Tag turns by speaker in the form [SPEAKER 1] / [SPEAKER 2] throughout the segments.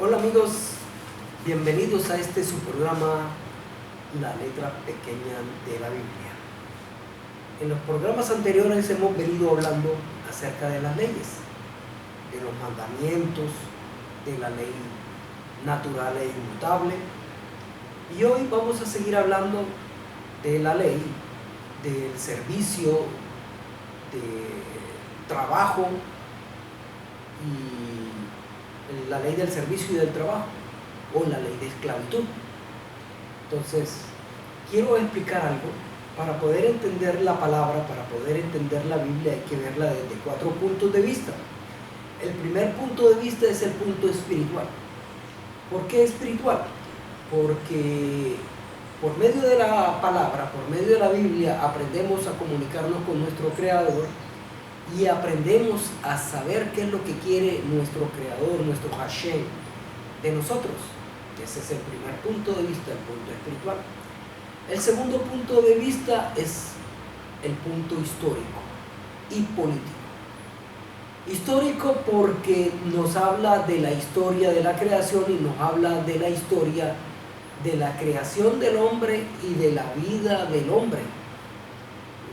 [SPEAKER 1] Hola amigos, bienvenidos a este su programa La letra pequeña de la Biblia. En los programas anteriores hemos venido hablando acerca de las leyes, de los mandamientos, de la ley natural e inmutable. Y hoy vamos a seguir hablando de la ley, del servicio, de trabajo y la ley del servicio y del trabajo, o la ley de esclavitud. Entonces, quiero explicar algo. Para poder entender la palabra, para poder entender la Biblia, hay que verla desde 4 puntos de vista. El primer punto de vista es el punto espiritual. ¿Por qué espiritual? Porque por medio de la palabra, por medio de la Biblia, aprendemos a comunicarnos con nuestro Creador y aprendemos a saber qué es lo que quiere nuestro Creador, nuestro Hashem, de nosotros. Ese es el primer punto de vista, el punto espiritual. El segundo punto de vista es el punto histórico y político. Histórico porque nos habla de la historia de la creación y nos habla de la historia de la creación del hombre y de la vida del hombre,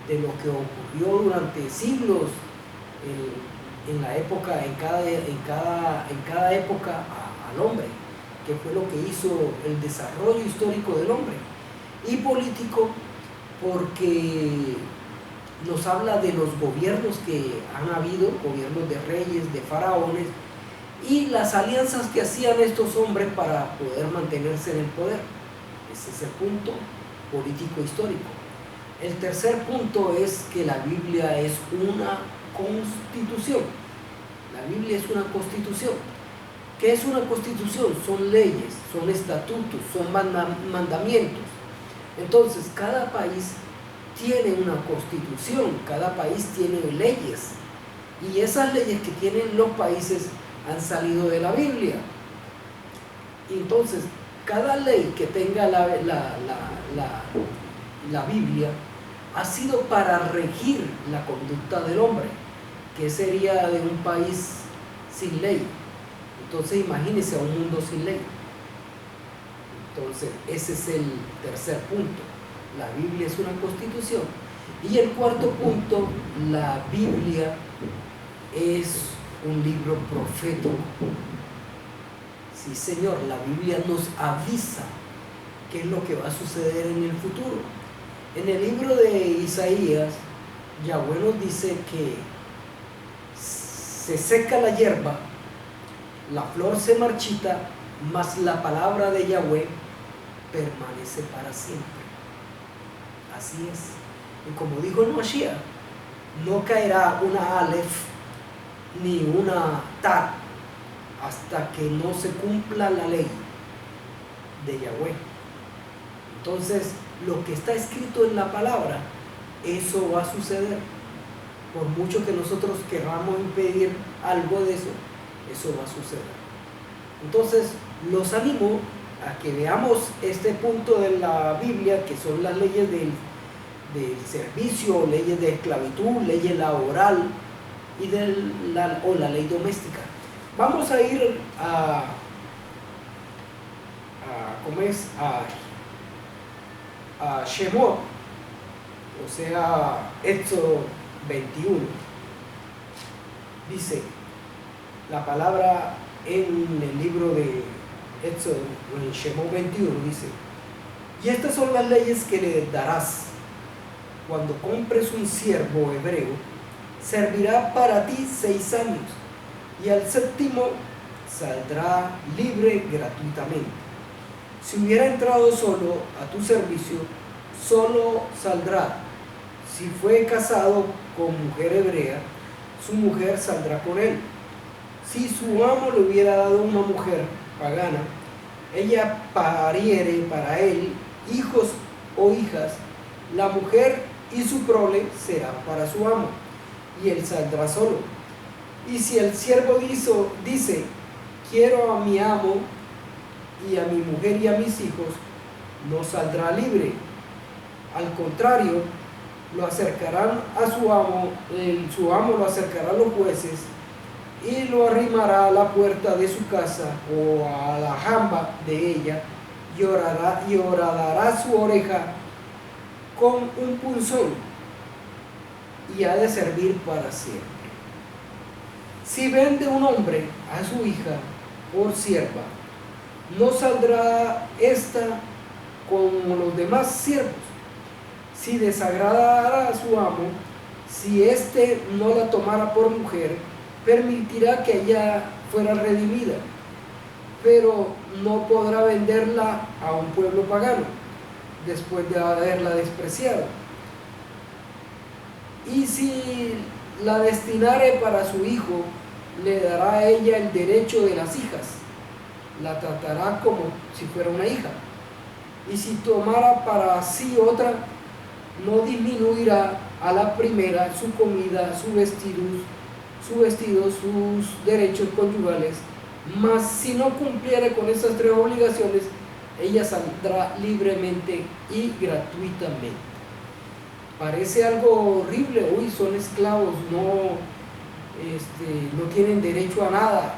[SPEAKER 1] de lo que ocurrió durante siglos en la época, en cada época al hombre, que fue lo que hizo el desarrollo histórico del hombre. Y político porque nos habla de los gobiernos que han habido, gobiernos de reyes, de faraones, y las alianzas que hacían estos hombres para poder mantenerse en el poder. Ese es el punto político histórico. El tercer punto es que la Biblia es una constitución. La Biblia es una constitución. ¿Qué es una constitución? Son leyes, son estatutos, son mandamientos. Entonces, cada país tiene una constitución, cada país tiene leyes. Y esas leyes que tienen los países han salido de la Biblia. Entonces, cada ley que tenga la Biblia ha sido para regir la conducta del hombre, que sería de un país sin ley. Entonces imagínense a un mundo sin ley. Entonces ese es el tercer punto. La Biblia es una constitución. Y el cuarto punto, la Biblia es un libro profético. Sí, Señor, la Biblia nos avisa qué es lo que va a suceder en el futuro. En el libro de Isaías, Yahweh nos dice que se seca la hierba, la flor se marchita, mas la palabra de Yahweh permanece para siempre. Así es. Y como dijo el Mashiach, no caerá una Aleph ni una Tat hasta que no se cumpla la ley de Yahweh. Entonces, lo que está escrito en la palabra, eso va a suceder. Por mucho que nosotros queramos impedir algo de eso, eso va a suceder. Entonces, los animo a que veamos este punto de la Biblia, que son las leyes del servicio, leyes de esclavitud, leyes laboral y la ley doméstica. Vamos a ir a Shemot, o sea, Éxodo 21. Dice la palabra en el libro de Éxodo, en Shemot 21, dice: y estas son las leyes que le darás cuando compres un siervo hebreo. Servirá para ti 6 años y al 7º saldrá libre gratuitamente. Si hubiera entrado solo a tu servicio, solo saldrá. Si fue casado con mujer hebrea, su mujer saldrá con él. Si su amo le hubiera dado una mujer pagana, ella pariere para él hijos o hijas, la mujer y su prole serán para su amo, y él saldrá solo. Y si el siervo dice, quiero a mi amo y a mi mujer y a mis hijos, no saldrá libre. Al contrario, lo acercarán a su amo lo acercará a los jueces y lo arrimará a la puerta de su casa o a la jamba de ella y horadará su oreja con un punzón y ha de servir para siempre. Si vende un hombre a su hija por sierva, no saldrá ésta como los demás siervos. Si desagradara a su amo, si éste no la tomara por mujer, permitirá que ella fuera redimida, pero no podrá venderla a un pueblo pagano después de haberla despreciado. Y si la destinare para su hijo, le dará a ella el derecho de las hijas, la tratará como si fuera una hija. Y si tomara para sí otra, no disminuirá a la primera su comida, su vestido, sus derechos conyugales. Mas si no cumpliere con estas tres obligaciones, ella saldrá libremente y gratuitamente. Parece algo horrible, uy, son esclavos, no tienen derecho a nada.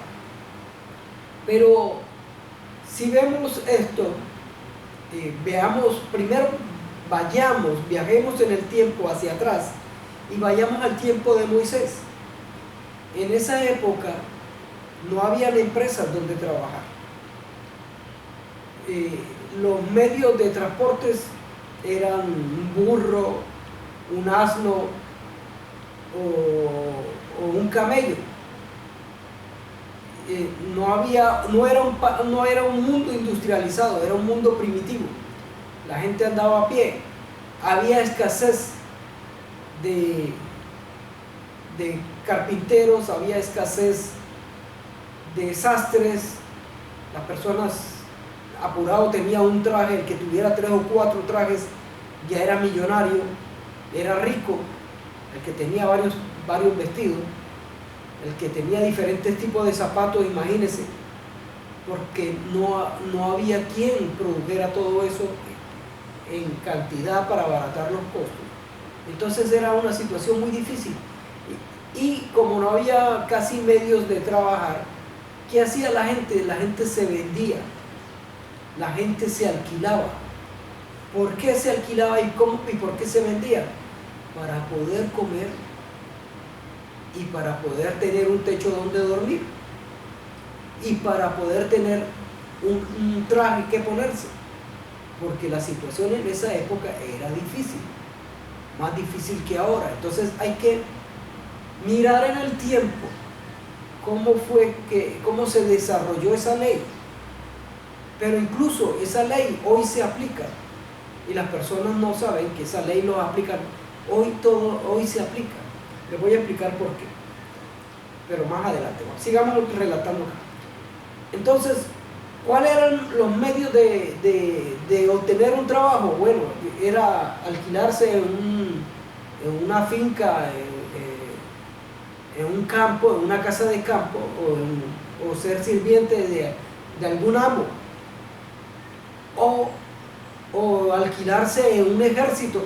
[SPEAKER 1] Pero si vemos esto, veamos, primero viajemos en el tiempo hacia atrás y vayamos al tiempo de Moisés. En esa época no habían empresas donde trabajar. Los medios de transportes eran un burro, un asno o un camello. No era un mundo industrializado, era un mundo primitivo. La gente andaba a pie. Había escasez de carpinteros, había escasez de sastres. Las personas apurado tenía un traje, el que tuviera 3 o 4 trajes ya era millonario, era rico. El que tenía varios vestidos, el que tenía diferentes tipos de zapatos, imagínense, porque no había quien produjera todo eso en cantidad para abaratar los costos. Entonces era una situación muy difícil. Y como no había casi medios de trabajar, ¿qué hacía la gente? La gente se vendía, la gente se alquilaba. ¿Por qué se alquilaba y por qué se vendía? Para poder comer y para poder tener un techo donde dormir y para poder tener un traje que ponerse, porque la situación en esa época era difícil, más difícil que ahora. Entonces hay que mirar en el tiempo cómo se desarrolló esa ley. Pero incluso esa ley hoy se aplica y las personas no saben que esa ley lo aplican. Hoy se aplica. Les voy a explicar por qué, pero más adelante. Sigamos relatando acá. Entonces, ¿cuáles eran los medios de obtener un trabajo? Bueno, era alquilarse en una finca, en un campo, en una casa de campo, o ser sirviente de algún amo, o alquilarse en un ejército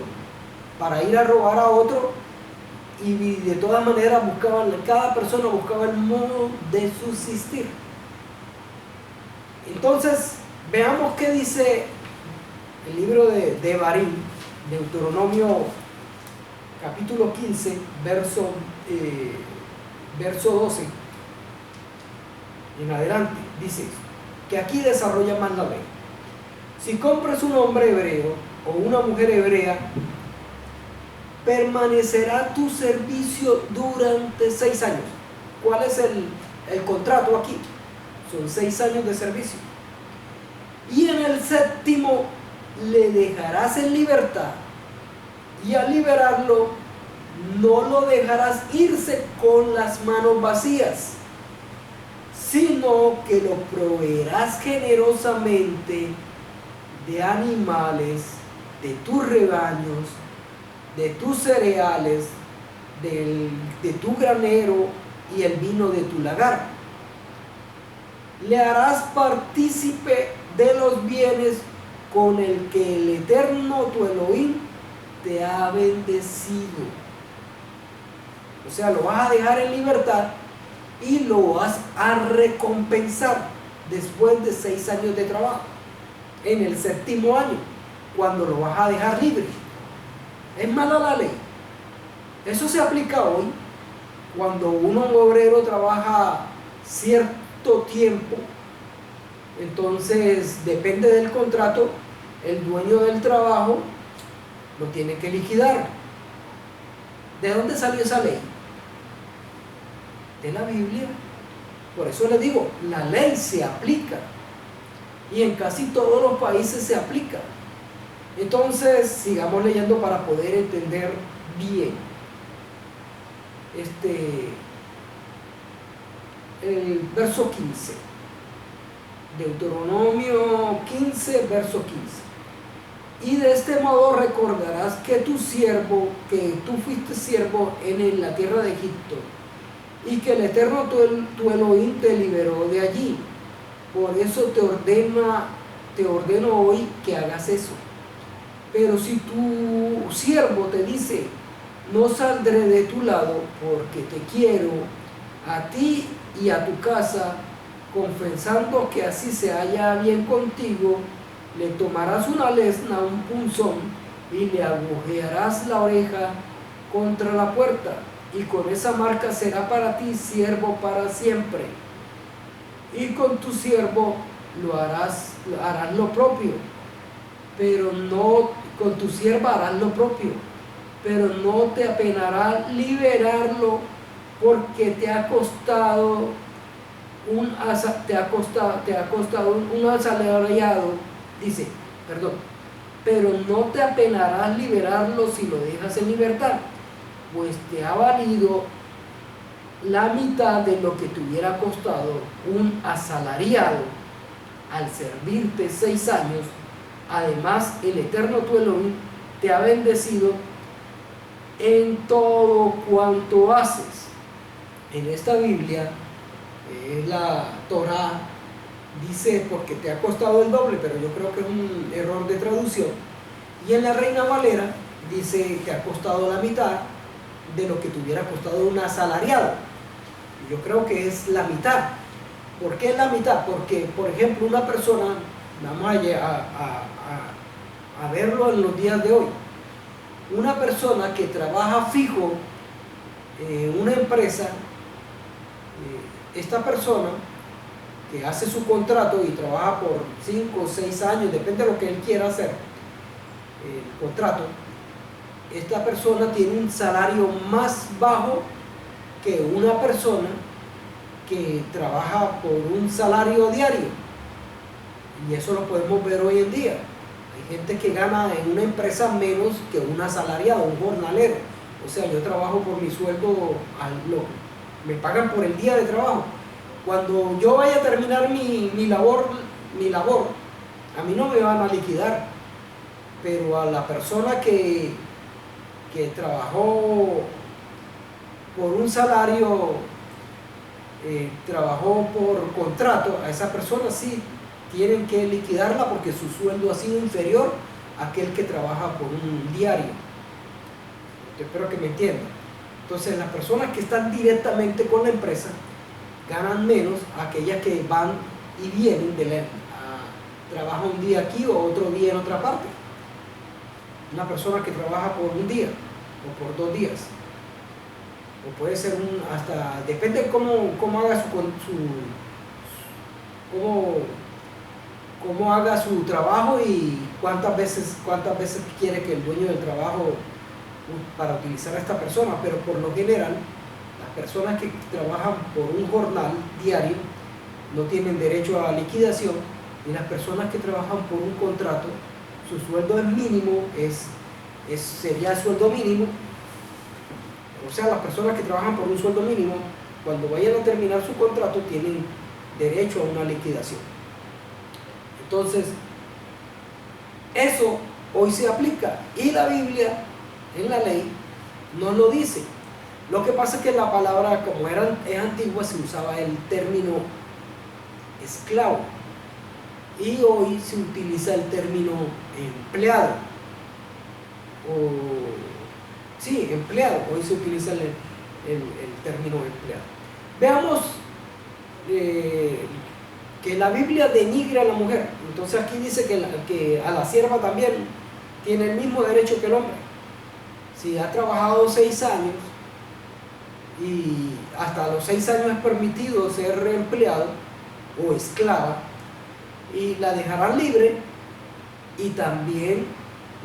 [SPEAKER 1] para ir a robar a otro, y de todas maneras cada persona buscaba el modo de subsistir. Entonces, veamos qué dice el libro de Devarim, Deuteronomio capítulo 15, verso 12 en adelante. Dice que aquí desarrolla más la ley. Si compras un hombre hebreo o una mujer hebrea, permanecerá tu servicio durante 6 años. ¿Cuál es el contrato aquí? Son 6 años de servicio. Y en el 7º le dejarás en libertad, y al liberarlo no lo dejarás irse con las manos vacías, sino que lo proveerás generosamente de animales, de tus rebaños, de tus cereales, de tu granero y el vino de tu lagar. Le harás partícipe de los bienes con el que el Eterno tu Elohim te ha bendecido. O sea, lo vas a dejar en libertad y lo vas a recompensar después de 6 años de trabajo, en el 7º año, cuando lo vas a dejar libre. ¿Es mala la ley? Eso se aplica hoy cuando un obrero trabaja cierto tiempo. Entonces, depende del contrato, el dueño del trabajo lo tiene que liquidar. ¿De dónde salió esa ley? De la Biblia. Por eso les digo, la ley se aplica y en casi todos los países se aplica. Entonces, sigamos leyendo para poder entender bien. El verso 15. Deuteronomio 15, verso 15. Y de este modo recordarás que tú fuiste siervo en la tierra de Egipto, y que el Eterno tu Elohim te liberó de allí. Por eso te ordeno hoy que hagas eso. Pero si tu siervo te dice, no saldré de tu lado porque te quiero a ti y a tu casa, confesando que así se halla bien contigo, le tomarás una lesna, un punzón, y le agujearás la oreja contra la puerta, y con esa marca será para ti siervo para siempre. Y con tu siervo harás lo propio, pero no, con tu sierva harás lo propio, pero no te apenará liberarlo, porque te ha costado un asalariado, dice, perdón, pero no te apenarás liberarlo si lo dejas en libertad, pues te ha valido la mitad de lo que te hubiera costado un asalariado al servirte 6 años. Además, el Eterno tu Elohim te ha bendecido en todo cuanto haces. En esta Biblia, la Torá, dice porque te ha costado el doble, pero yo creo que es un error de traducción. Y en la Reina Valera dice te ha costado la mitad de lo que te hubiera costado un asalariado. Yo creo que es la mitad. ¿Por qué es la mitad? Porque, por ejemplo, una persona, vamos a verlo en los días de hoy, una persona que trabaja fijo en una empresa, esta persona que hace su contrato y trabaja por 5 o 6 años, depende de lo que él quiera hacer, el contrato, esta persona tiene un salario más bajo que una persona que trabaja por un salario diario. Y eso lo podemos ver hoy en día. Hay gente que gana en una empresa menos que un asalariado, un jornalero. O sea, yo trabajo por mi sueldo, me pagan por el día de trabajo. Cuando yo vaya a terminar mi labor, a mí no me van a liquidar. Pero a la persona que trabajó por un salario, trabajó por contrato, a esa persona sí tienen que liquidarla porque su sueldo ha sido inferior a aquel que trabaja por un diario. Espero que me entiendan. Entonces, las personas que están directamente con la empresa ganan menos a aquellas que van y vienen trabaja un día aquí o otro día en otra parte. Una persona que trabaja por un día o por 2 días, o puede ser hasta, depende de cómo haga cómo haga su trabajo y cuántas veces quiere que el dueño del trabajo para utilizar a esta persona. Pero por lo general, las personas que trabajan por un jornal diario no tienen derecho a liquidación, y las personas que trabajan por un contrato, su sueldo es mínimo, sería el sueldo mínimo. O sea, las personas que trabajan por un sueldo mínimo, cuando vayan a terminar su contrato, tienen derecho a una liquidación. Entonces, eso hoy se aplica, y la Biblia, en la ley, no lo dice. Lo que pasa es que la palabra, como es antigua, se usaba el término esclavo, y hoy se utiliza el término empleado. Empleado, hoy se utiliza el término empleado. Veamos que la Biblia denigra a la mujer. Entonces aquí dice que a la sierva también tiene el mismo derecho que el hombre. Si ha trabajado 6 años y hasta los 6 años es permitido ser reempleado o esclava, y la dejarán libre, y también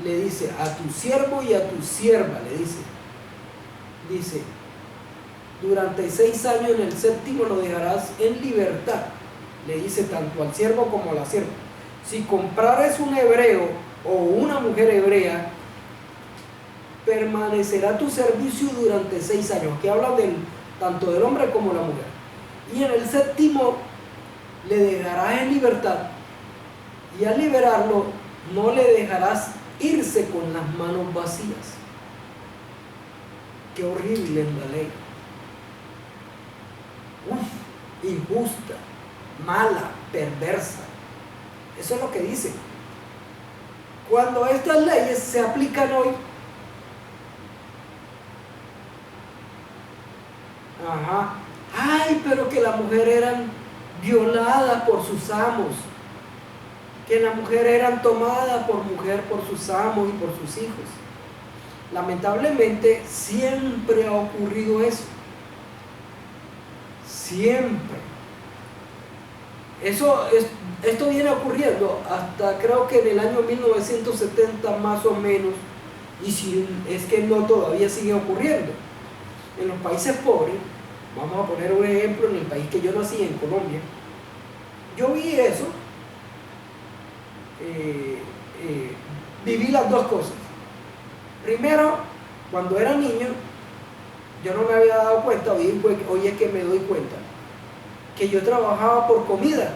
[SPEAKER 1] le dice a tu siervo y a tu sierva, le dice, durante 6 años, en el séptimo lo dejarás en libertad, le dice tanto al siervo como a la sierva. Si comprares un hebreo o una mujer hebrea, permanecerá tu servicio durante 6 años, que habla tanto del hombre como de la mujer. Y en el séptimo le dejarás en libertad, y al liberarlo no le dejarás irse con las manos vacías. Qué horrible es la ley. Injusta, mala, perversa. Eso es lo que dice. Cuando estas leyes se aplican hoy, ay, pero que las mujeres eran violadas por sus amos, que las mujeres eran tomadas por sus amos y por sus hijos. Lamentablemente siempre ha ocurrido eso. Siempre. Esto viene ocurriendo hasta creo que en el año 1970 más o menos, y si es que no, todavía sigue ocurriendo. En los países pobres, vamos a poner un ejemplo, en el país que yo nací, en Colombia, yo vi eso, viví las dos cosas. Primero, cuando era niño, yo no me había dado cuenta, hoy es que me doy cuenta, que yo trabajaba por comida.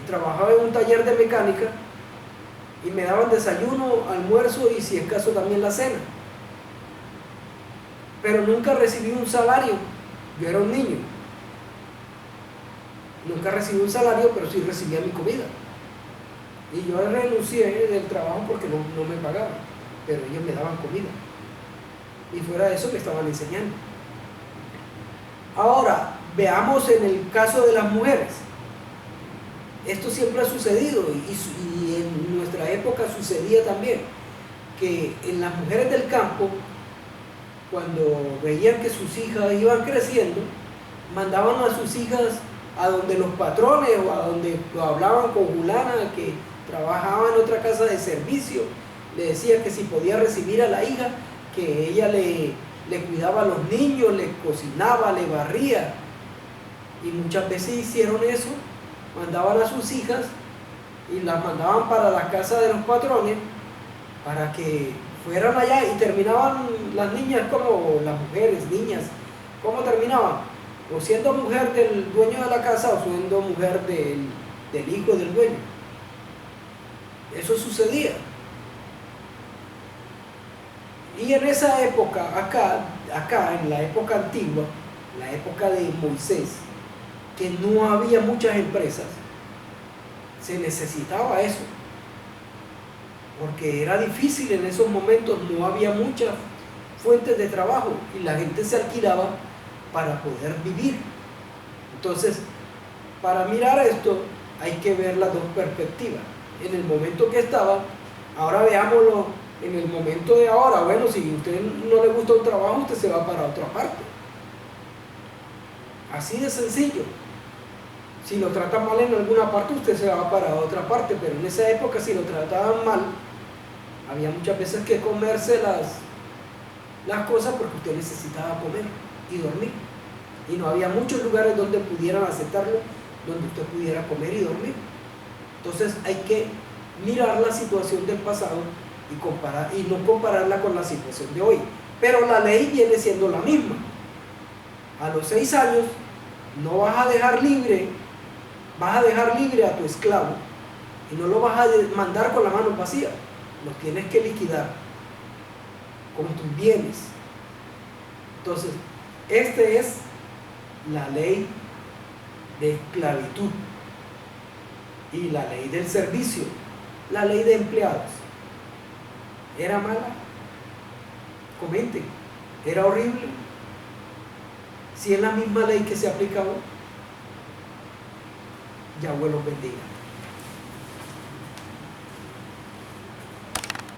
[SPEAKER 1] Trabajaba en un taller de mecánica y me daban desayuno, almuerzo y si es caso también la cena. Pero nunca recibí un salario. Yo era un niño. Nunca recibí un salario, pero sí recibía mi comida. Y yo renuncié del trabajo porque no me pagaban, pero ellos me daban comida. Y fuera de eso me estaban enseñando. Ahora, veamos en el caso de las mujeres. Esto siempre ha sucedido y en nuestra época sucedía también, que en las mujeres del campo, cuando veían que sus hijas iban creciendo, mandaban a sus hijas a donde los patrones o a donde hablaban con fulana que trabajaba en otra casa de servicio, le decía que si podía recibir a la hija, que ella le cuidaba a los niños, le cocinaba, le barría. Y muchas veces hicieron eso, mandaban a sus hijas y las mandaban para la casa de los patrones para que fueran allá, y terminaban las niñas como las mujeres, niñas, ¿cómo terminaban? O siendo mujer del dueño de la casa o siendo mujer del hijo del dueño. Eso sucedía. Y en esa época, acá en la época antigua, la época de Moisés, que no había muchas empresas, se necesitaba eso, porque era difícil en esos momentos, no había muchas fuentes de trabajo y la gente se alquilaba para poder vivir. Entonces, para mirar esto hay que ver las dos perspectivas. En el momento que estaba, ahora veámoslo en el momento de ahora. Bueno, si a usted no le gusta un trabajo, usted se va para otra parte. Así de sencillo. Si lo tratan mal en alguna parte, usted se va para otra parte, pero en esa época, si lo trataban mal, había muchas veces que comerse las cosas porque usted necesitaba comer y dormir. Y no había muchos lugares donde pudieran aceptarlo, donde usted pudiera comer y dormir. Entonces hay que mirar la situación del pasado y no compararla con la situación de hoy. Pero la ley viene siendo la misma. A los 6 años no vas a dejar libre, vas a dejar libre a tu esclavo y no lo vas a mandar con la mano vacía, lo tienes que liquidar con tus bienes. Entonces, esta es la ley de esclavitud y la ley del servicio, la ley de empleados. ¿Era mala? Comenten. ¿Era horrible? Si es la misma ley que se aplica hoy, Yahweh los bendiga.